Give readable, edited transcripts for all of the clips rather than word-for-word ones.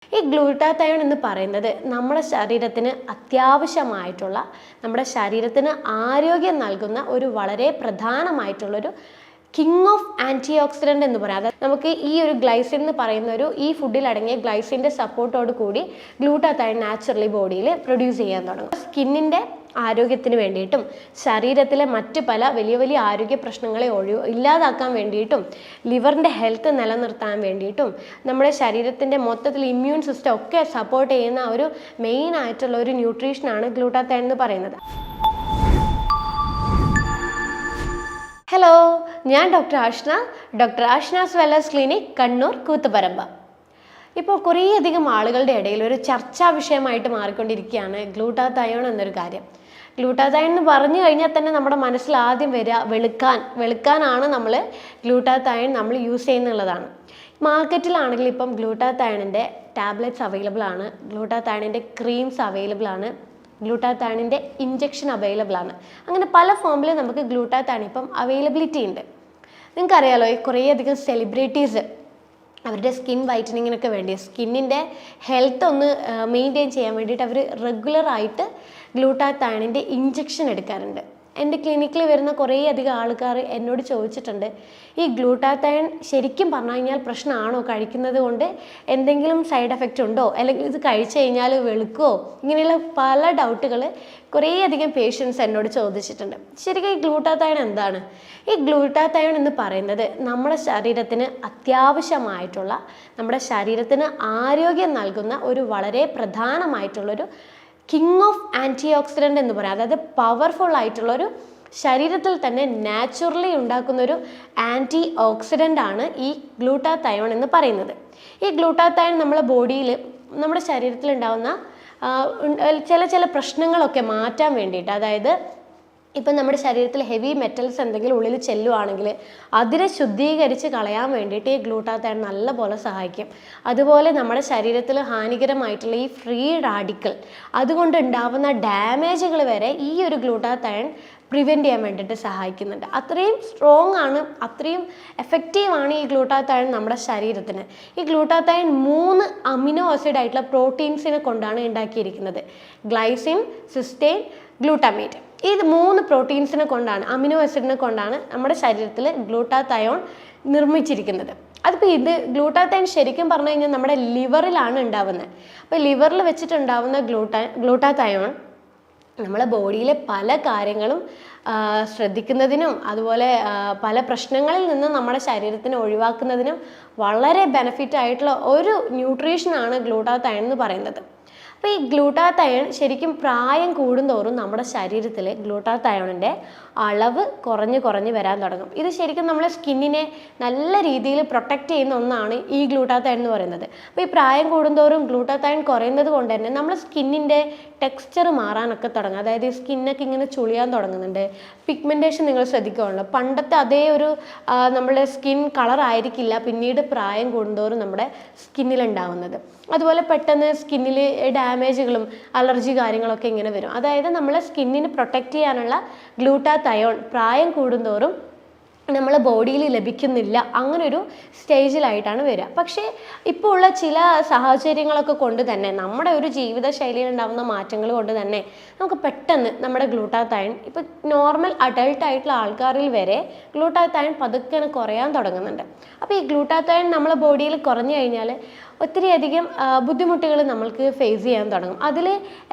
ഈ ഗ്ലൂട്ടാത്തയോൺ എന്ന് പറയുന്നത് നമ്മുടെ ശരീരത്തിന് അത്യാവശ്യമായിട്ടുള്ള, നമ്മുടെ ശരീരത്തിന് ആരോഗ്യം നൽകുന്ന ഒരു വളരെ പ്രധാനമായിട്ടുള്ളൊരു കിങ് ഓഫ് ആൻറ്റി ഓക്സിഡൻ്റ് എന്ന് പറയാം. അതായത് നമുക്ക് ഈ ഒരു ഗ്ലൈസിൻ എന്ന് പറയുന്ന ഈ ഫുഡിൽ അടങ്ങിയ ഗ്ലൈസിൻ്റെ സപ്പോർട്ടോട് കൂടി ഗ്ലൂട്ടാത്തയോൺ നാച്ചുറലി ബോഡിയിൽ പ്രൊഡ്യൂസ് ചെയ്യാൻ തുടങ്ങും. സ്കിന്നിൻ്റെ ആരോഗ്യത്തിന് വേണ്ടിയിട്ടും ശരീരത്തിലെ മറ്റ് പല വലിയ വലിയ ആരോഗ്യ പ്രശ്നങ്ങളെ ഇല്ലാതാക്കാൻ വേണ്ടിയിട്ടും ലിവറിൻ്റെ ഹെൽത്ത് നിലനിർത്താൻ വേണ്ടിയിട്ടും നമ്മുടെ ശരീരത്തിൻ്റെ മൊത്തത്തിൽ ഇമ്മ്യൂൺ സിസ്റ്റം ഒക്കെ സപ്പോർട്ട് ചെയ്യുന്ന ഒരു മെയിൻ ആയിട്ടുള്ള ഒരു ന്യൂട്രീഷനാണ് ഗ്ലൂട്ടാത്തയോൺ എന്ന് പറയുന്നത്. ഹലോ, ഞാൻ doctor Ashna's wellness clinic, Kannur, Koothuparamba. ഇപ്പോൾ കുറേയധികം ആളുകളുടെ ഇടയിൽ ഒരു ചർച്ചാ വിഷയമായിട്ട് മാറിക്കൊണ്ടിരിക്കുകയാണ് ഗ്ലൂട്ടാത്തയോൺ എന്നൊരു കാര്യം. ഗ്ലൂട്ടാത്തയോൺ എന്ന് പറഞ്ഞു കഴിഞ്ഞാൽ തന്നെ നമ്മുടെ മനസ്സിൽ ആദ്യം വരിക വെളുക്കാനാണ് നമ്മൾ ഗ്ലൂട്ടാത്തയോൺ നമ്മൾ യൂസ് ചെയ്യുന്നുള്ളതാണ്. മാർക്കറ്റിലാണെങ്കിൽ ഇപ്പം ഗ്ലൂട്ടാത്തയോണിൻ്റെ ടാബ്ലറ്റ്സ് അവൈലബിൾ ആണ്, ഗ്ലൂട്ടാത്തയോണിൻ്റെ ക്രീംസ് അവൈലബിൾ ആണ്, ഗ്ലൂട്ടാത്തയോണിൻ്റെ ഇഞ്ചക്ഷൻ അവൈലബിൾ ആണ്. അങ്ങനെ പല ഫോമിൽ നമുക്ക് ഗ്ലൂട്ടാത്തയോൺ ഇപ്പം അവൈലബിലിറ്റി ഉണ്ട്. നിങ്ങൾക്കറിയാലോ, കുറേയധികം സെലിബ്രിറ്റീസ് അവരുടെ സ്കിൻ വൈറ്റനിങ്ങിനൊക്കെ വേണ്ടി, സ്കിന്നിൻ്റെ ഹെൽത്ത് ഒന്ന് മെയിൻറ്റെയിൻ ചെയ്യാൻ വേണ്ടിയിട്ട് അവർ റെഗുലറായിട്ട് ഗ്ലൂട്ടാത്തയോണിൻ്റെ ഇഞ്ചക്ഷൻ എടുക്കാറുണ്ട്. എൻ്റെ ക്ലിനിക്കിൽ വരുന്ന കുറേയധികം ആൾക്കാർ എന്നോട് ചോദിച്ചിട്ടുണ്ട്, ഈ ഗ്ലൂട്ടാത്തയോൺ ശരിക്കും പറഞ്ഞു കഴിഞ്ഞാൽ പ്രശ്നമാണോ, കഴിക്കുന്നത് കൊണ്ട് എന്തെങ്കിലും സൈഡ് എഫക്റ്റ് ഉണ്ടോ, അല്ലെങ്കിൽ ഇത് കഴിച്ചു കഴിഞ്ഞാൽ വെളുക്കുമോ, ഇങ്ങനെയുള്ള പല ഡൗട്ടുകൾ കുറേയധികം പേഷ്യൻസ് എന്നോട് ചോദിച്ചിട്ടുണ്ട്. ശരിക്കും ഈ ഗ്ലൂട്ടാത്തയോൺ എന്താണ്? ഈ ഗ്ലൂട്ടാത്തയോൺ എന്ന് പറയുന്നത് നമ്മുടെ ശരീരത്തിന് അത്യാവശ്യമായിട്ടുള്ള, നമ്മുടെ ശരീരത്തിന് ആരോഗ്യം നൽകുന്ന ഒരു വളരെ പ്രധാനമായിട്ടുള്ളൊരു കിങ് ഓഫ് ആൻറ്റി ഓക്സിഡൻ്റ് എന്ന് പറയാം. അതായത് പവർഫുൾ ആയിട്ടുള്ളൊരു, ശരീരത്തിൽ തന്നെ നാച്ചുറലി ഉണ്ടാക്കുന്നൊരു ആൻറ്റി ഓക്സിഡൻ്റ് ആണ് ഈ ഗ്ലൂട്ടാത്തയോൺ എന്ന് പറയുന്നത്. ഈ ഗ്ലൂട്ടാത്തയോൺ നമ്മുടെ ബോഡിയിൽ, നമ്മുടെ ശരീരത്തിൽ ഉണ്ടാകുന്ന ചില പ്രശ്നങ്ങളൊക്കെ മാറ്റാൻ വേണ്ടിയിട്ട്, അതായത് ഇപ്പം നമ്മുടെ ശരീരത്തിൽ ഹെവി മെറ്റൽസ് എന്തെങ്കിലും ഉള്ളിൽ ചെല്ലുവാണെങ്കിൽ അതിനെ ശുദ്ധീകരിച്ച് കളയാൻ വേണ്ടിയിട്ട് ഈ ഗ്ലൂട്ടാത്തയോൺ നല്ലപോലെ സഹായിക്കും. അതുപോലെ നമ്മുടെ ശരീരത്തിൽ ഹാനികരമായിട്ടുള്ള ഈ ഫ്രീ റാഡിക്കൽ, അതുകൊണ്ട് ഉണ്ടാവുന്ന ഡാമേജുകൾ വരെ ഈ ഒരു ഗ്ലൂട്ടാത്തയോൺ പ്രിവെൻറ്റ് ചെയ്യാൻ വേണ്ടിയിട്ട് സഹായിക്കുന്നുണ്ട്. അത്രയും സ്ട്രോങ് ആണ്, അത്രയും എഫക്റ്റീവാണ് ഈ ഗ്ലൂട്ടാത്തയോൺ നമ്മുടെ ശരീരത്തിന്. ഈ ഗ്ലൂട്ടാത്തയോൺ 3 അമിനോ ആസിഡ് ആയിട്ടുള്ള പ്രോട്ടീൻസിനെ കൊണ്ടാണ് ഉണ്ടാക്കിയിരിക്കുന്നത്. Glycine, cysteine, glutamate. ഈ 3 പ്രോട്ടീൻസിനെ കൊണ്ടാണ്, അമിനോ ആസിഡിനെ കൊണ്ടാണ് നമ്മുടെ ശരീരത്തിൽ ഗ്ലൂട്ടാത്തയോൺ നിർമ്മിച്ചിരിക്കുന്നത്. അതിപ്പോൾ ഇത് ഗ്ലൂട്ടാത്തയോൺ ശരിക്കും പറഞ്ഞു കഴിഞ്ഞാൽ നമ്മുടെ ലിവറിലാണ് ഉണ്ടാവുന്നത്. അപ്പോൾ ലിവറിൽ വെച്ചിട്ടുണ്ടാവുന്ന ഗ്ലൂട്ടാത്തയോൺ നമ്മളെ ബോഡിയിലെ പല കാര്യങ്ങളും ശ്രദ്ധിക്കുന്നതിനും അതുപോലെ പല പ്രശ്നങ്ങളിൽ നിന്നും നമ്മുടെ ശരീരത്തിനെ ഒഴിവാക്കുന്നതിനും വളരെ ബെനിഫിറ്റ് ആയിട്ടുള്ള ഒരു ന്യൂട്രീഷനാണ് ഗ്ലൂട്ടാത്തയോൺ എന്ന് പറയുന്നത്. അപ്പോൾ ഈ ഗ്ലൂട്ടാത്തയോൺ ശരിക്കും പ്രായം കൂടുന്തോറും നമ്മുടെ ശരീരത്തിൽ ഗ്ലൂട്ടാത്തയോണിൻ്റെ അളവ് കുറഞ്ഞ് വരാൻ തുടങ്ങും. ഇത് ശരിക്കും നമ്മളെ സ്കിന്നിനെ നല്ല രീതിയിൽ പ്രൊട്ടക്റ്റ് ചെയ്യുന്ന ഒന്നാണ് ഈ ഗ്ലൂട്ടാത്തയോൺ എന്ന് പറയുന്നത്. അപ്പോൾ ഈ പ്രായം കൂടുന്തോറും ഗ്ലൂട്ടാത്തയോൺ കുറയുന്നത് കൊണ്ട് തന്നെ നമ്മുടെ സ്കിന്നിൻ്റെ ടെക്സ്ചർ മാറാനൊക്കെ തുടങ്ങും. അതായത് ഈ സ്കിന്നൊക്കെ ഇങ്ങനെ ചുളിയാൻ തുടങ്ങുന്നുണ്ട്. പിഗ്മെൻറ്റേഷൻ നിങ്ങൾ ശ്രദ്ധിക്കുകയുള്ളൂ, പണ്ടത്തെ അതേ ഒരു നമ്മുടെ സ്കിൻ കളർ ആയിരിക്കില്ല പിന്നീട് പ്രായം കൂടുന്തോറും നമ്മുടെ സ്കിന്നിലുണ്ടാവുന്നത്. അതുപോലെ പെട്ടെന്ന് സ്കിന്നിൽ ഡാമേജുകളും അലർജി കാര്യങ്ങളൊക്കെ ഇങ്ങനെ വരും. അതായത് നമ്മളെ സ്കിന്നിന് പ്രൊട്ടക്റ്റ് ചെയ്യാനുള്ള ഗ്ലൂട്ടാത്തയോൺ പ്രായം കൂടുന്തോറും നമ്മളെ ബോഡിയിൽ ലഭിക്കുന്നില്ല, അങ്ങനൊരു സ്റ്റേജിലായിട്ടാണ് വരിക. പക്ഷേ ഇപ്പോൾ ഉള്ള ചില സാഹചര്യങ്ങളൊക്കെ കൊണ്ട് തന്നെ, നമ്മുടെ ഒരു ജീവിതശൈലിയിൽ ഉണ്ടാകുന്ന മാറ്റങ്ങൾ കൊണ്ട് തന്നെ നമുക്ക് പെട്ടെന്ന് നമ്മുടെ ഗ്ലൂട്ടാത്തയോൺ, ഇപ്പോൾ നോർമൽ അഡൾട്ട് ആയിട്ടുള്ള ആൾക്കാരിൽ വരെ ഗ്ലൂട്ടാത്തയോൺ പതുക്കെ കുറയാൻ തുടങ്ങുന്നുണ്ട്. അപ്പോൾ ഈ ഗ്ലൂട്ടാത്തയോൺ നമ്മളെ ബോഡിയിൽ കുറഞ്ഞു കഴിഞ്ഞാൽ ഒത്തിരിയധികം ബുദ്ധിമുട്ടുകൾ നമ്മൾക്ക് ഫേസ് ചെയ്യാൻ തുടങ്ങും. അതിൽ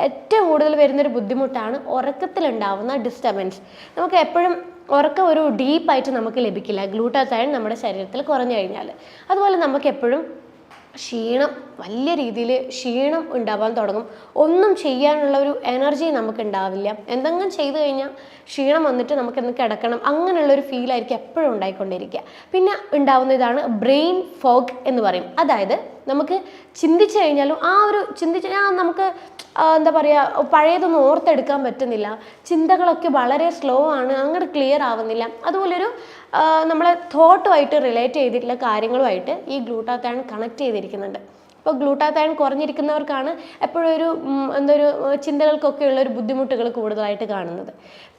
ഏറ്റവും കൂടുതൽ വരുന്നൊരു ബുദ്ധിമുട്ടാണ് ഉറക്കത്തിലുണ്ടാവുന്ന ഡിസ്റ്റർബൻസ്. നമുക്ക് എപ്പോഴും ഉറക്കം ഒരു ഡീപ്പായിട്ട് നമുക്ക് ലഭിക്കില്ല ഗ്ലൂട്ടാത്തയോൺ നമ്മുടെ ശരീരത്തിൽ കുറഞ്ഞു കഴിഞ്ഞാൽ. അതുപോലെ നമുക്ക് എപ്പോഴും ക്ഷീണം, വലിയ രീതിയിൽ ക്ഷീണം ഉണ്ടാവാൻ തുടങ്ങും. ഒന്നും ചെയ്യാനുള്ള ഒരു എനർജി നമുക്ക് ഉണ്ടാവില്ല. എന്തെങ്കിലും ചെയ്തു കഴിഞ്ഞാൽ ക്ഷീണം വന്നിട്ട് നമുക്കെന്ന് കിടക്കണം, അങ്ങനെയുള്ളൊരു ഫീലായിരിക്കും എപ്പോഴും ഉണ്ടായിക്കൊണ്ടിരിക്കുക. പിന്നെ ഉണ്ടാവുന്ന ഇതാണ് ബ്രെയിൻ ഫോഗ് എന്ന് പറയും. അതായത് നമുക്ക് ചിന്തിച്ചു കഴിഞ്ഞാലും നമുക്ക് എന്താ പറയുക, പഴയതൊന്നും ഓർത്തെടുക്കാൻ പറ്റുന്നില്ല, ചിന്തകളൊക്കെ വളരെ സ്ലോ ആണ്, അങ്ങോട്ട് ക്ലിയർ ആവുന്നില്ല. അതുപോലൊരു നമ്മളെ തോട്ടുമായിട്ട് റിലേറ്റ് ചെയ്തിട്ടുള്ള കാര്യങ്ങളുമായിട്ട് ഈ ഗ്ലൂട്ടാത്തയോൺ കണക്ട് ചെയ്തിരിക്കുന്നുണ്ട്. അപ്പോൾ ഗ്ലൂട്ടാത്തയോൺ കുറഞ്ഞിരിക്കുന്നവർക്കാണ് എപ്പോഴും ഒരു ചിന്തകൾക്കൊക്കെ ഉള്ള ഒരു ബുദ്ധിമുട്ടുകൾ കൂടുതലായിട്ട് കാണുന്നത്.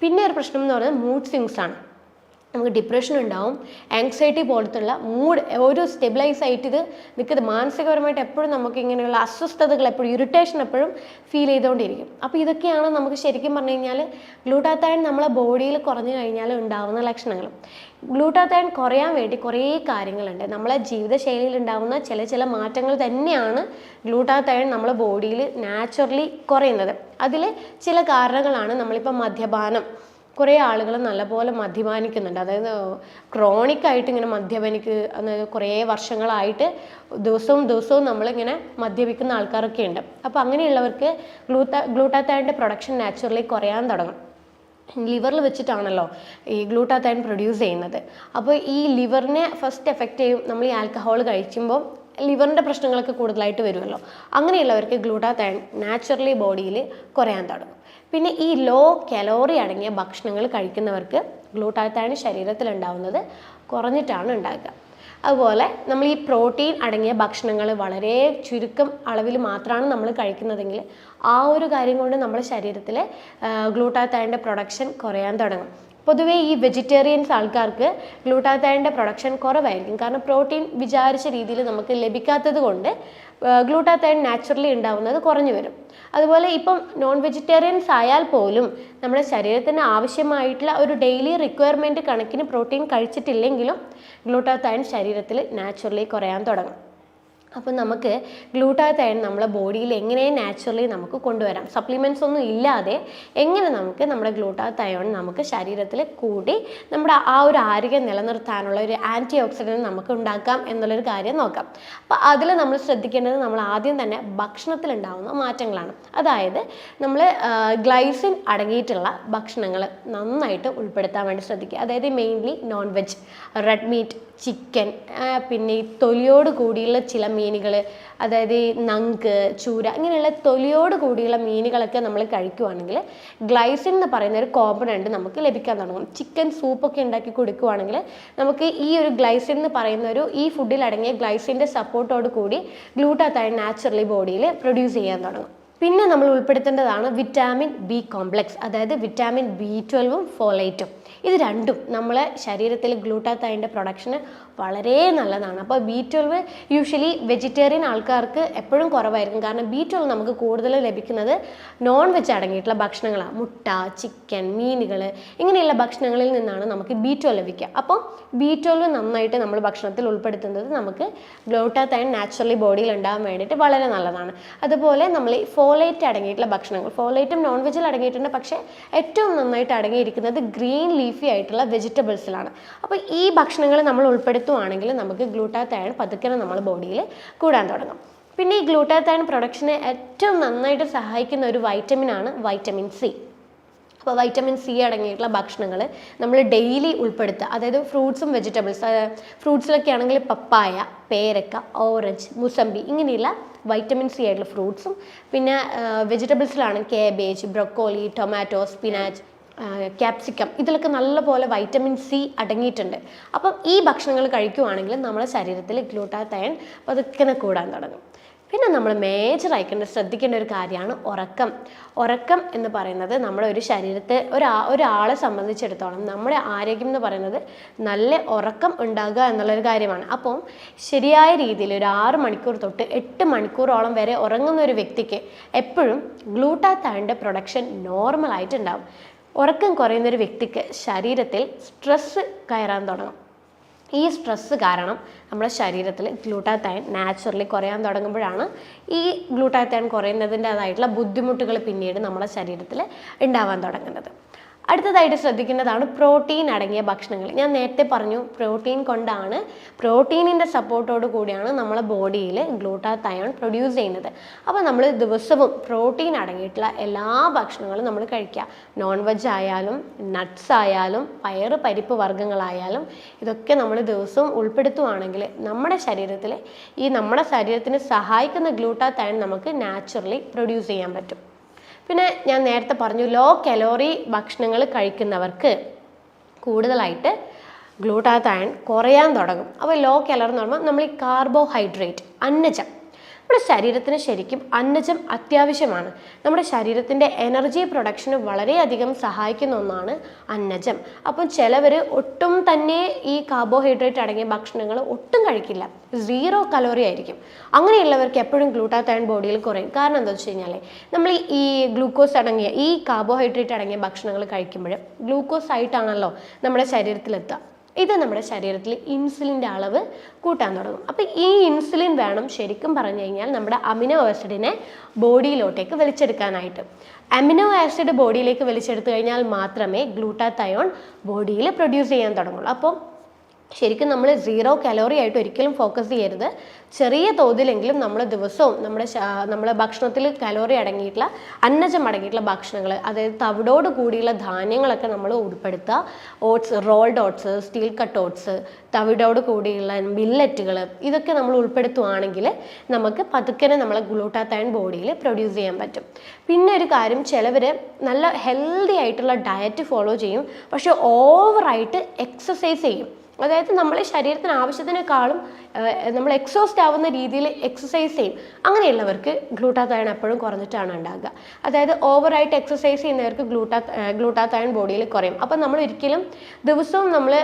പിന്നെ ഒരു പ്രശ്നം എന്ന് പറയുന്നത് മൂഡ് സ്വിങ്സ് ആണ്. നമുക്ക് ഡിപ്രഷൻ ഉണ്ടാവും, ആങ്സൈറ്റി പോലത്തുള്ള മൂഡ് ഒരു സ്റ്റെബിലൈസ് ആയിട്ട് ഇത് നിൽക്കുന്നത്. മാനസികപരമായിട്ട് എപ്പോഴും നമുക്ക് ഇങ്ങനെയുള്ള അസ്വസ്ഥതകൾ എപ്പോഴും ഇറിറ്റേഷൻ എപ്പോഴും ഫീൽ ചെയ്തുകൊണ്ടിരിക്കും. അപ്പോൾ ഇതൊക്കെയാണ് നമുക്ക് ശരിക്കും പറഞ്ഞു കഴിഞ്ഞാൽ ഗ്ലൂട്ടാത്തയോൺ നമ്മളെ ബോഡിയിൽ കുറഞ്ഞു കഴിഞ്ഞാൽ ഉണ്ടാകുന്ന ലക്ഷണങ്ങൾ. ഗ്ലൂട്ടാത്തയോൺ കുറയാൻ വേണ്ടി കുറേ കാര്യങ്ങളുണ്ട്. നമ്മളെ ജീവിതശൈലിയിൽ ഉണ്ടാകുന്ന ചില മാറ്റങ്ങൾ തന്നെയാണ് ഗ്ലൂട്ടാത്തയോൺ നമ്മളെ ബോഡിയിൽ നാച്ചുറലി കുറയുന്നത്. അതിൽ ചില കാരണങ്ങളാണ് നമ്മളിപ്പോൾ മദ്യപാനം. കുറേ ആളുകൾ നല്ലപോലെ മദ്യപാനിക്കുന്നുണ്ട്. അതായത് ക്രോണിക്കായിട്ട് ഇങ്ങനെ കുറേ വർഷങ്ങളായിട്ട് ദിവസവും നമ്മളിങ്ങനെ മദ്യപിക്കുന്ന ആൾക്കാരൊക്കെ ഉണ്ട്. അപ്പോൾ അങ്ങനെയുള്ളവർക്ക് ഗ്ലൂട്ടാത്തയോണിൻ്റെ പ്രൊഡക്ഷൻ നാച്ചുറലി കുറയാൻ തുടങ്ങും. ലിവറിൽ വെച്ചിട്ടാണല്ലോ ഈ ഗ്ലൂട്ടാത്തയോൺ പ്രൊഡ്യൂസ് ചെയ്യുന്നത്. അപ്പോൾ ഈ ലിവറിനെ ഫസ്റ്റ് എഫക്റ്റ് ചെയ്യും. നമ്മൾ ഈ ആൽക്കഹോൾ കഴിക്കുമ്പോൾ ലിവറിൻ്റെ പ്രശ്നങ്ങളൊക്കെ കൂടുതലായിട്ട് വരുമല്ലോ. അങ്ങനെയുള്ളവർക്ക് ഗ്ലൂട്ടാത്തയോൺ നാച്ചുറലി ബോഡിയിൽ കുറയാൻ തുടങ്ങും. പിന്നെ ഈ ലോ കലോറി അടങ്ങിയ ഭക്ഷണങ്ങൾ കഴിക്കുന്നവർക്ക് ഗ്ലൂട്ടാത്തയോൺ ശരീരത്തിലുണ്ടാവുന്നത് കുറഞ്ഞിട്ടാണ് ഉണ്ടാകുക. അതുപോലെ നമ്മൾ ഈ പ്രോട്ടീൻ അടങ്ങിയ ഭക്ഷണങ്ങൾ വളരെ ചുരുക്കം അളവിൽ മാത്രമാണ് നമ്മൾ കഴിക്കുന്നതെങ്കിൽ ആ ഒരു കാര്യം കൊണ്ട് നമ്മുടെ ശരീരത്തിൽ ഗ്ലൂട്ടാത്തയോണിൻ്റെ പ്രൊഡക്ഷൻ കുറയാൻ തുടങ്ങും. പൊതുവേ ഈ വെജിറ്റേറിയൻസ് ആൾക്കാർക്ക് ഗ്ലൂട്ടാത്തയോണിൻ്റെ പ്രൊഡക്ഷൻ കുറവായിരിക്കും. കാരണം പ്രോട്ടീൻ വിചാരിച്ച രീതിയിൽ നമുക്ക് ലഭിക്കാത്തത് കൊണ്ട് ഗ്ലൂട്ടാത്തയോൺ നാച്ചുറലി ഉണ്ടാവുന്നത് കുറഞ്ഞു വരും. അതുപോലെ ഇപ്പം നോൺ വെജിറ്റേറിയൻസ് ആയാൽ പോലും നമ്മുടെ ശരീരത്തിന് ആവശ്യമായിട്ടുള്ള ഒരു ഡെയിലി റിക്വയർമെൻറ്റ് കണക്കിന് പ്രോട്ടീൻ കഴിച്ചിട്ടില്ലെങ്കിലും ഗ്ലൂട്ടാത്തയോൺ ശരീരത്തിൽ നാച്ചുറലി കുറയാൻ തുടങ്ങും. അപ്പോൾ നമുക്ക് ഗ്ലൂട്ടാത്തയോൺ നമ്മളെ ബോഡിയിൽ എങ്ങനെ നാച്ചുറലി നമുക്ക് കൊണ്ടുവരാം, സപ്ലിമെൻറ്റ്സ് ഒന്നും ഇല്ലാതെ എങ്ങനെ നമുക്ക് നമ്മുടെ ഗ്ലൂട്ടാത്തയോൺ നമുക്ക് ശരീരത്തിൽ കൂടി നമ്മുടെ ആ ഒരു ആരോഗ്യം നിലനിർത്താനുള്ള ഒരു ആൻറ്റി ഓക്സിഡൻറ്റ് നമുക്ക് ഉണ്ടാക്കാം എന്നുള്ളൊരു കാര്യം നോക്കാം. അപ്പോൾ അതിൽ നമ്മൾ ശ്രദ്ധിക്കേണ്ടത് നമ്മൾ ആദ്യം തന്നെ ഭക്ഷണത്തിലുണ്ടാകുന്ന മാറ്റങ്ങളാണ്. അതായത് നമ്മൾ ഗ്ലൈസിൻ അടങ്ങിയിട്ടുള്ള ഭക്ഷണങ്ങൾ നന്നായിട്ട് ഉൾപ്പെടുത്താൻ വേണ്ടി ശ്രദ്ധിക്കുക. അതായത് mainly non veg, red meat, chicken, പിന്നെ ഈ തൊലിയോട് കൂടിയുള്ള ചില മീനുകൾ, അതായത് ഈ നങ്ക്, ചൂര, ഇങ്ങനെയുള്ള തൊലിയോട് കൂടിയുള്ള മീനുകളൊക്കെ നമ്മൾ കഴിക്കുവാണെങ്കിൽ ഗ്ലൈസിൻ എന്ന് പറയുന്ന ഒരു കോമ്പണൻറ്റ് നമുക്ക് ലഭിക്കാൻ തുടങ്ങും. ചിക്കൻ സൂപ്പൊക്കെ ഉണ്ടാക്കി കൊടുക്കുവാണെങ്കിൽ നമുക്ക് ഈ ഒരു ഗ്ലൈസിൻ എന്ന് പറയുന്ന ഈ ഫുഡിൽ അടങ്ങിയ ഗ്ലൈസിൻ്റെ സപ്പോർട്ടോട് കൂടി ഗ്ലൂട്ടാത്തയോൺ നാച്ചുറലി ബോഡിയിൽ പ്രൊഡ്യൂസ് ചെയ്യാൻ തുടങ്ങും. പിന്നെ നമ്മൾ ഉൾപ്പെടുത്തേണ്ടതാണ് വിറ്റാമിൻ ബി കോംപ്ലക്സ്, അതായത് വിറ്റാമിൻ B12ഉം ഫോളേറ്റും. ഇത് രണ്ടും നമ്മളെ ശരീരത്തിൽ ഗ്ലൂട്ടാത്തയോണിൻ്റെ പ്രൊഡക്ഷന് വളരെ നല്ലതാണ്. അപ്പോൾ B12 യൂഷ്വലി വെജിറ്റേറിയൻ ആൾക്കാർക്ക് എപ്പോഴും കുറവായിരിക്കും. കാരണം B12 നമുക്ക് കൂടുതൽ ലഭിക്കുന്നത് നോൺ വെജ് അടങ്ങിയിട്ടുള്ള ഭക്ഷണങ്ങളാണ്. മുട്ട, ചിക്കൻ, മീനുകൾ, ഇങ്ങനെയുള്ള ഭക്ഷണങ്ങളിൽ നിന്നാണ് നമുക്ക് B12 ലഭിക്കുക. അപ്പോൾ B12 നന്നായിട്ട് നമ്മൾ ഭക്ഷണത്തിൽ ഉൾപ്പെടുത്തുന്നത് നമുക്ക് ഗ്ലൂട്ടാത്തയോൺ നാച്ചുറലി ബോഡിയിൽ ഉണ്ടാകാൻ വേണ്ടിയിട്ട് വളരെ നല്ലതാണ്. അതുപോലെ നമ്മൾ ഈ ഫോളേറ്റ് അടങ്ങിയിട്ടുള്ള ഭക്ഷണങ്ങൾ, ഫോളേറ്റും നോൺ വെജിൽ അടങ്ങിയിട്ടുണ്ട്, പക്ഷേ ഏറ്റവും നന്നായിട്ട് അടങ്ങിയിരിക്കുന്നത് ഗ്രീൻ ലീഫി ആയിട്ടുള്ള വെജിറ്റബിൾസിലാണ്. അപ്പോൾ ഈ ഭക്ഷണങ്ങൾ നമ്മൾ ഉൾപ്പെടുത്തുവാണെങ്കിൽ നമുക്ക് ഗ്ലൂട്ടാത്തയോൺ പതുക്കെ നമ്മുടെ ബോഡിയിൽ കൂടാൻ തുടങ്ങും. പിന്നെ ഈ ഗ്ലൂട്ടാത്തയോൺ പ്രൊഡക്ഷനെ ഏറ്റവും നന്നായിട്ട് സഹായിക്കുന്ന ഒരു വൈറ്റമിനാണ് വൈറ്റമിൻ സി. അപ്പോൾ വൈറ്റമിൻ സി അടങ്ങിയിട്ടുള്ള ഭക്ഷണങ്ങൾ നമ്മൾ ഡെയിലി ഉൾപ്പെടുത്തുക. അതായത് ഫ്രൂട്ട്സും വെജിറ്റബിൾസ്, ഫ്രൂട്ട്സിലൊക്കെ ആണെങ്കിൽ പപ്പായ, പേരക്ക, ഓറഞ്ച്, മുസമ്പി, ഇങ്ങനെയുള്ള വൈറ്റമിൻ സി ആയിട്ടുള്ള ഫ്രൂട്ട്സും, പിന്നെ വെജിറ്റബിൾസിലാണ് cabbage, broccoli, tomato, spinach, capsicum, ഇതിലൊക്കെ നല്ലപോലെ വൈറ്റമിൻ സി അടങ്ങിയിട്ടുണ്ട്. അപ്പം ഈ ഭക്ഷണങ്ങൾ കഴിക്കുവാണെങ്കിൽ നമ്മുടെ ശരീരത്തിൽ ഗ്ലൂട്ടാത്തയോൺ പതുക്കെ കൂടാൻ തുടങ്ങും. പിന്നെ നമ്മൾ മേജറായിക്കൊണ്ട് ശ്രദ്ധിക്കേണ്ട ഒരു കാര്യമാണ് ഉറക്കം. ഉറക്കം എന്ന് പറയുന്നത് നമ്മുടെ ഒരു ശരീരത്തെ ഒരാളെ സംബന്ധിച്ചിടത്തോളം നമ്മുടെ ആരോഗ്യം എന്ന് പറയുന്നത് നല്ല ഉറക്കം ഉണ്ടാകുക എന്നുള്ളൊരു കാര്യമാണ്. അപ്പം ശരിയായ രീതിയിൽ ഒരു 6 മണിക്കൂർ തൊട്ട് 8 മണിക്കൂറോളം വരെ ഉറങ്ങുന്ന ഒരു വ്യക്തിക്ക് എപ്പോഴും ഗ്ലൂട്ടാത്തയോണിൻ്റെ പ്രൊഡക്ഷൻ നോർമലായിട്ടുണ്ടാകും. ഉറക്കം കുറയുന്നൊരു വ്യക്തിക്ക് ശരീരത്തിൽ സ്ട്രെസ്സ് കയറാൻ തുടങ്ങും. ഈ സ്ട്രെസ്സ് കാരണം നമ്മുടെ ശരീരത്തിൽ ഗ്ലൂട്ടാത്തയോൺ നാച്ചുറലി കുറയാൻ തുടങ്ങുമ്പോഴാണ് ഈ ഗ്ലൂട്ടാത്തയോൺ കുറയുന്നതിൻ്റേതായിട്ടുള്ള ബുദ്ധിമുട്ടുകൾ പിന്നീട് നമ്മുടെ ശരീരത്തിൽ ഉണ്ടാവാൻ തുടങ്ങുന്നത്. അടുത്തതായിട്ട് ശ്രദ്ധിക്കേണ്ടതാണ് പ്രോട്ടീൻ അടങ്ങിയ ഭക്ഷണങ്ങൾ. ഞാൻ നേരത്തെ പറഞ്ഞു പ്രോട്ടീനിൻ്റെ സപ്പോർട്ടോട് കൂടിയാണ് നമ്മളെ ബോഡിയിൽ ഗ്ലൂട്ടാത്തയോൺ പ്രൊഡ്യൂസ് ചെയ്യുന്നത്. അപ്പോൾ നമ്മൾ ദിവസവും പ്രോട്ടീൻ അടങ്ങിയിട്ടുള്ള എല്ലാ ഭക്ഷണങ്ങളും നമ്മൾ കഴിക്കുക. നോൺ വെജ് ആയാലും നട്ട്സ് ആയാലും പരിപ്പ് വർഗ്ഗങ്ങളായാലും ഇതൊക്കെ നമ്മൾ ദിവസവും ഉൾപ്പെടുത്തുവാണെങ്കിൽ നമ്മുടെ ശരീരത്തിന് സഹായിക്കുന്ന ഗ്ലൂട്ടാത്തയോൺ നമുക്ക് നാച്ചുറലി പ്രൊഡ്യൂസ് ചെയ്യാൻ പറ്റും. പിന്നെ ഞാൻ നേരത്തെ പറഞ്ഞു ലോ കലോറി ഭക്ഷണങ്ങൾ കഴിക്കുന്നവർക്ക് കൂടുതലായിട്ട് ഗ്ലൂട്ടാത്തയോൺ കുറയാൻ തുടങ്ങും. അപ്പോൾ ലോ കലോറി എന്ന് പറയുമ്പോൾ നമ്മൾ ഈ കാർബോഹൈഡ്രേറ്റ്, അന്നജം, നമ്മുടെ ശരീരത്തിന് ശരിക്കും അന്നജം അത്യാവശ്യമാണ്. നമ്മുടെ ശരീരത്തിൻ്റെ എനർജി പ്രൊഡക്ഷന് വളരെയധികം സഹായിക്കുന്ന ഒന്നാണ് അന്നജം. അപ്പം ചിലവർ ഒട്ടും തന്നെ ഈ കാർബോഹൈഡ്രേറ്റ് അടങ്ങിയ ഭക്ഷണങ്ങൾ ഒട്ടും കഴിക്കില്ല, 0 കലോറി ആയിരിക്കും. അങ്ങനെയുള്ളവർക്ക് എപ്പോഴും ഗ്ലൂട്ടാത്തയോൺ ബോഡിയിൽ കുറയും. കാരണം എന്താ വെച്ച് കഴിഞ്ഞാൽ നമ്മൾ ഈ ഗ്ലൂക്കോസ് അടങ്ങിയ ഈ കാർബോഹൈഡ്രേറ്റ് അടങ്ങിയ ഭക്ഷണങ്ങൾ കഴിക്കുമ്പോൾ ഗ്ലൂക്കോസ് ആയിട്ടാണല്ലോ നമ്മുടെ ശരീരത്തിലെത്തുക. ഇത് നമ്മുടെ ശരീരത്തിൽ ഇൻസുലിൻ്റെ അളവ് കൂട്ടാൻ തുടങ്ങും. അപ്പോൾ ഈ ഇൻസുലിൻ വേണം ശരിക്കും പറഞ്ഞു കഴിഞ്ഞാൽ നമ്മുടെ അമിനോ ആസിഡിനെ ബോഡിയിലോട്ടേക്ക് വലിച്ചെടുക്കാനായിട്ട്. അമിനോ ആസിഡ് ബോഡിയിലേക്ക് വലിച്ചെടുത്തു കഴിഞ്ഞാൽ മാത്രമേ ഗ്ലൂട്ടാത്തയോൺ ബോഡിയിൽ പ്രൊഡ്യൂസ് ചെയ്യാൻ തുടങ്ങുള്ളൂ. അപ്പോൾ ശരിക്കും നമ്മൾ 0 കലോറി ആയിട്ട് ഒരിക്കലും ഫോക്കസ് ചെയ്യരുത്. ചെറിയ തോതിലെങ്കിലും നമ്മൾ ദിവസവും നമ്മുടെ ഭക്ഷണത്തിൽ കലോറി അടങ്ങിയിട്ടുള്ള അന്നജം അടങ്ങിയിട്ടുള്ള ഭക്ഷണങ്ങൾ, അതായത് തവിടോട് കൂടിയുള്ള ധാന്യങ്ങളൊക്കെ നമ്മൾ ഉൾപ്പെടുത്തുക. Oats, rolled oats, steel cut oats, തവിടോട് കൂടിയുള്ള മില്ലറ്റുകൾ, ഇതൊക്കെ നമ്മൾ ഉൾപ്പെടുത്തുകയാണെങ്കിൽ നമുക്ക് പതുക്കനെ നമ്മളെ ഗ്ലൂട്ടാത്തയോൺ ബോഡിയിൽ പ്രൊഡ്യൂസ് ചെയ്യാൻ പറ്റും. പിന്നെ ഒരു കാര്യം, ചിലവർ നല്ല ഹെൽത്തി ആയിട്ടുള്ള ഡയറ്റ് ഫോളോ ചെയ്യും, പക്ഷെ ഓവറായിട്ട് എക്സസൈസ് ചെയ്യും. അതായത് നമ്മളെ ശരീരത്തിന് ആവശ്യത്തിനേക്കാളും നമ്മൾ എക്സോസ്റ്റ് ആവുന്ന രീതിയിൽ എക്സസൈസ് ചെയ്യും. അങ്ങനെയുള്ളവർക്ക് ഗ്ലൂട്ടാത്തയോൺ എപ്പോഴും കുറഞ്ഞിട്ടാണ് ഉണ്ടാകുക. അതായത് ഓവറായിട്ട് എക്സസൈസ് ചെയ്യുന്നവർക്ക് ഗ്ലൂട്ടാത്തയോൺ ബോഡിയിൽ കുറയും. അപ്പം നമ്മൾ ഒരിക്കലും ദിവസവും നമ്മൾ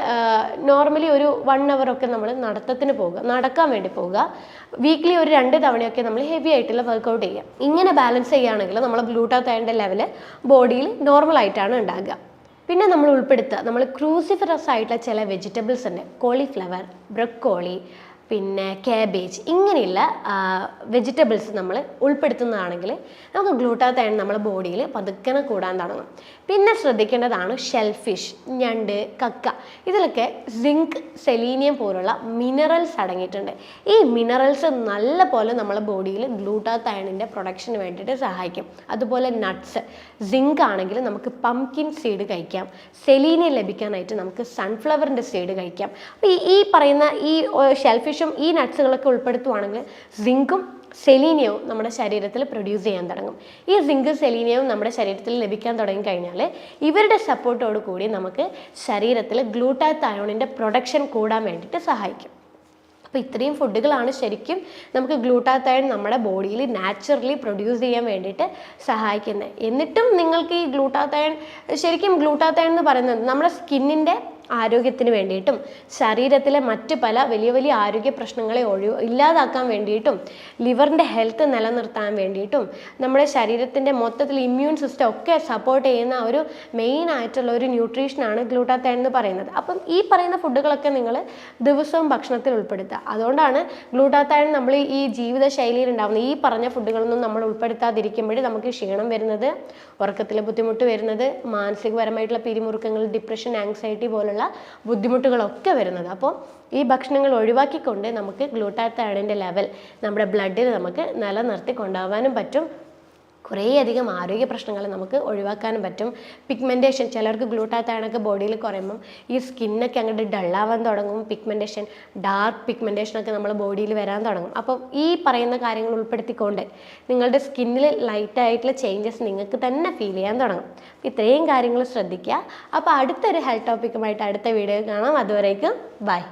നോർമലി ഒരു 1 hour ഒക്കെ നമ്മൾ നടക്കാൻ വേണ്ടി പോവുക. വീക്ക്ലി ഒരു 2 തവണയൊക്കെ നമ്മൾ ഹെവി ആയിട്ടുള്ള വർക്കൗട്ട് ചെയ്യുക. ഇങ്ങനെ ബാലൻസ് ചെയ്യുകയാണെങ്കിൽ നമ്മൾ ഗ്ലൂട്ടാത്തയോണിൻ്റെ ലെവല് ബോഡിയിൽ നോർമലായിട്ടാണ് ഉണ്ടാകുക. പിന്നെ നമ്മൾ ഉൾപ്പെടുത്തുക, നമ്മൾ ക്രൂസിഫറസ് ആയിട്ടുള്ള ചില വെജിറ്റബിൾസ് ഉണ്ട്. കോളിഫ്ലവർ, ബ്രൊക്കോളി, പിന്നെ കാബേജ്, ഇങ്ങനെയുള്ള വെജിറ്റബിൾസ് നമ്മൾ ഉൾപ്പെടുത്തുന്നതാണെങ്കിൽ നമുക്ക് ഗ്ലൂട്ടാത്തയോൺ നമ്മുടെ ബോഡിയിൽ പതുക്കനെ കൂടാൻ തുടങ്ങും. പിന്നെ ശ്രദ്ധിക്കേണ്ടതാണ് ഷെൽഫിഷ്, ഞണ്ട്, കക്ക, ഇതിലൊക്കെ സിങ്ക്, സെലീനിയം പോലുള്ള മിനറൽസ് അടങ്ങിയിട്ടുണ്ട്. ഈ മിനറൽസ് നല്ല പോലെ നമ്മളെ ബോഡിയിൽ ഗ്ലൂട്ടാത്തയോണിൻ്റെ പ്രൊഡക്ഷന് വേണ്ടിയിട്ട് സഹായിക്കും. അതുപോലെ നട്ട്സ്, സിങ്ക് ആണെങ്കിൽ നമുക്ക് പംകിൻ സീഡ് കഴിക്കാം. സെലീനിയം ലഭിക്കാനായിട്ട് നമുക്ക് സൺഫ്ലവറിൻ്റെ സീഡ് കഴിക്കാം. അപ്പോൾ ഈ പറയുന്ന ഈ ഷെൽഫിഷും ഈ നട്ട്സുകളൊക്കെ ഉൾപ്പെടുത്തുവാണെങ്കിൽ സിങ്കും സെലീനിയവും നമ്മുടെ ശരീരത്തിൽ പ്രൊഡ്യൂസ് ചെയ്യാൻ തുടങ്ങും. ഈ സിങ്ക്, സെലീനിയവും നമ്മുടെ ശരീരത്തിൽ ലഭിക്കാൻ തുടങ്ങിക്കഴിഞ്ഞാൽ ഇവരുടെ സപ്പോർട്ടോട് കൂടി നമുക്ക് ശരീരത്തിൽ ഗ്ലൂട്ടാത്തയോണിൻ്റെ പ്രൊഡക്ഷൻ കൂടാൻ വേണ്ടിയിട്ട് സഹായിക്കും. അപ്പോൾ ഇത്രയും ഫുഡുകളാണ് ശരിക്കും നമുക്ക് ഗ്ലൂട്ടാത്തയോൺ നമ്മുടെ ബോഡിയിൽ നാച്ചുറലി പ്രൊഡ്യൂസ് ചെയ്യാൻ വേണ്ടിയിട്ട് സഹായിക്കുന്നത്. എന്നിട്ടും നിങ്ങൾക്ക് ഈ ശരിക്കും ഗ്ലൂട്ടാത്തയോൺ എന്ന് പറയുന്നത് നമ്മുടെ സ്കിന്നിൻ്റെ ആരോഗ്യത്തിന് വേണ്ടിയിട്ടും ശരീരത്തിലെ മറ്റ് പല വലിയ വലിയ ആരോഗ്യ പ്രശ്നങ്ങളെ ഇല്ലാതാക്കാൻ വേണ്ടിയിട്ടും ലിവറിൻ്റെ ഹെൽത്ത് നിലനിർത്താൻ വേണ്ടിയിട്ടും നമ്മുടെ ശരീരത്തിൻ്റെ മൊത്തത്തിൽ ഇമ്മ്യൂൺ സിസ്റ്റം ഒക്കെ സപ്പോർട്ട് ചെയ്യുന്ന ഒരു മെയിൻ ആയിട്ടുള്ള ഒരു ന്യൂട്രീഷനാണ് ഗ്ലൂട്ടാത്തയോൺ എന്ന് പറയുന്നത്. അപ്പം ഈ പറയുന്ന ഫുഡുകളൊക്കെ നിങ്ങൾ ദിവസവും ഭക്ഷണത്തിൽ ഉൾപ്പെടുത്തുക. അതുകൊണ്ടാണ് ഗ്ലൂട്ടാത്തയോൺ നമ്മൾ ഈ ജീവിതശൈലിയിൽ ഉണ്ടാകുന്ന ഈ പറഞ്ഞ ഫുഡുകളൊന്നും നമ്മൾ ഉൾപ്പെടുത്താതിരിക്കുമ്പോൾ നമുക്ക് ക്ഷീണം വരുന്നത്, ഉറക്കത്തിൽ ബുദ്ധിമുട്ട് വരുന്നത്, മാനസികപരമായിട്ടുള്ള പിരിമുറുക്കങ്ങൾ, ഡിപ്രഷൻ, ആങ്സൈറ്റി പോലുള്ള ബുദ്ധിമുട്ടുകളൊക്കെ വരുന്നത്. അപ്പോൾ ഈ ഭക്ഷണങ്ങൾ ഒഴിവാക്കിക്കൊണ്ട് നമുക്ക് ഗ്ലൂട്ടാത്തയോണിൻ്റെ ലെവൽ നമ്മുടെ ബ്ലഡിൽ നമുക്ക് നിലനിർത്തി കൊണ്ടുപോകാനും പറ്റും. കുറേയധികം ആരോഗ്യ പ്രശ്നങ്ങൾ നമുക്ക് ഒഴിവാക്കാനും പറ്റും. പിഗ്മെൻറ്റേഷൻ, ചിലർക്ക് ഗ്ലൂട്ടാത്തയോണൊക്കെ ബോഡിയിൽ കുറയുമ്പം ഈ സ്കിന്നൊക്കെ അങ്ങോട്ട് ഡള്ളാവാൻ തുടങ്ങും. പിഗ്മെൻറ്റേഷൻ, ഡാർക്ക് പിഗ്മെൻറ്റേഷനൊക്കെ നമ്മുടെ ബോഡിയിൽ വരാൻ തുടങ്ങും. അപ്പോൾ ഈ പറയുന്ന കാര്യങ്ങൾ ഉൾപ്പെടുത്തിക്കൊണ്ട് നിങ്ങളുടെ സ്കിന്നിൽ ലൈറ്റായിട്ടുള്ള ചേഞ്ചസ് നിങ്ങൾക്ക് തന്നെ ഫീൽ ചെയ്യാൻ തുടങ്ങും. ഇത്രയും കാര്യങ്ങൾ ശ്രദ്ധിക്കുക. അപ്പോൾ അടുത്തൊരു ഹെൽത്ത് ടോപ്പിക്കുമായിട്ട് അടുത്ത വീഡിയോ കാണാം. അതുവരേക്കും ബൈ.